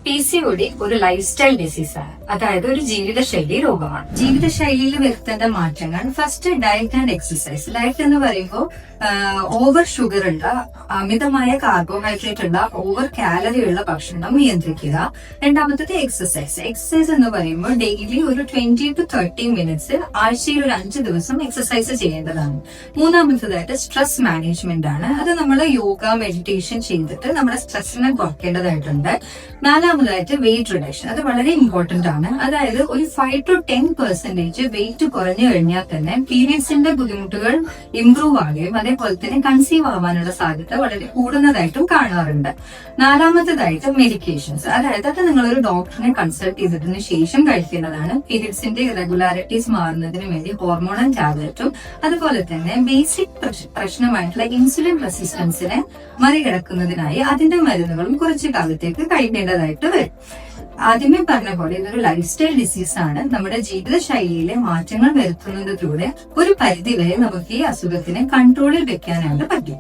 PCOD ഒരു life style ഡിസീസാണ്, അതായത് ഒരു ജീവിതശൈലി രോഗമാണ്. ജീവിതശൈലിയിൽ വരുത്തേണ്ട മാറ്റങ്ങൾ first diet and exercise. Diet എന്ന് പറയുമ്പോൾ ഓവർ ഷുഗർ ഉള്ള, അമിതമായ കാർബോഹൈഡ്രേറ്റ് ഉള്ള, ഓവർ കാലറി ഉള്ള ഭക്ഷണം നിയന്ത്രിക്കുക. രണ്ടാമത്തത് എക്സസൈസ്. എക്സസൈസ് എന്ന് പറയുമ്പോൾ ഡെയിലി ഒരു 20 to 30 മിനിറ്റ്സ് ആഴ്ചയിൽ ഒരു 5 ദിവസം എക്സസൈസ് ചെയ്യേണ്ടതാണ്. മൂന്നാമത്തതായിട്ട് സ്ട്രെസ് മാനേജ്മെന്റ് ആണ്. അത് നമ്മൾ യോഗ, മെഡിറ്റേഷൻ ചെയ്തിട്ട് നമ്മുടെ സ്ട്രെസ്സിനെ കുറയ്ക്കേണ്ടതായിട്ടുണ്ട്. നാലാമതായിട്ട് വെയിറ്റ് റിഡക്ഷൻ. അത് വളരെ ഇമ്പോർട്ടന്റ് ആണ്. അതായത് ഒരു 5 to 10% വെയിറ്റ് കുറഞ്ഞു കഴിഞ്ഞാൽ തന്നെ പീരിയഡ്സിന്റെ ബുദ്ധിമുട്ടുകൾ ഇംപ്രൂവ് ആകുകയും അതേപോലെ തന്നെ കൺസീവ് ആവാനുള്ള സാധ്യത വളരെ കൂടുന്നതായിട്ടും കാണാറുണ്ട്. നാലാമത്തേതായിട്ട് മെഡിക്കേഷൻസ്. അതായത് അത് നിങ്ങളൊരു ഡോക്ടറിനെ കൺസൾട്ട് ചെയ്തതിനു ശേഷം കഴിക്കേണ്ടതാണ്. പീരിയഡ്സിന്റെ ഇറഗുലാരിറ്റീസ് മാറുന്നതിന് വേണ്ടി ഹോർമോണൽ ടാബ്ലറ്റും അതുപോലെ തന്നെ ബേസിക് പ്രശ്നമായിട്ടുള്ള ഇൻസുലിൻ റെസിസ്റ്റൻസിനെ മറികടക്കുന്നതിനായി അതിന്റെ മരുന്നുകളും കുറച്ചു കാലത്തേക്ക് കഴിക്കേണ്ടതായിട്ട് വരും. ആദ്യമേ പറഞ്ഞ പോലെ ഇതൊരു ലൈഫ് സ്റ്റൈൽ ഡിസീസ് ആണ്. നമ്മുടെ ജീവിതശൈലിയിലെ മാറ്റങ്ങൾ വരുത്തുന്നതിലൂടെ ഒരു പരിധിവരെ നമുക്ക് ഈ അസുഖത്തിനെ കൺട്രോളിൽ വെക്കാനായിട്ട് പറ്റും.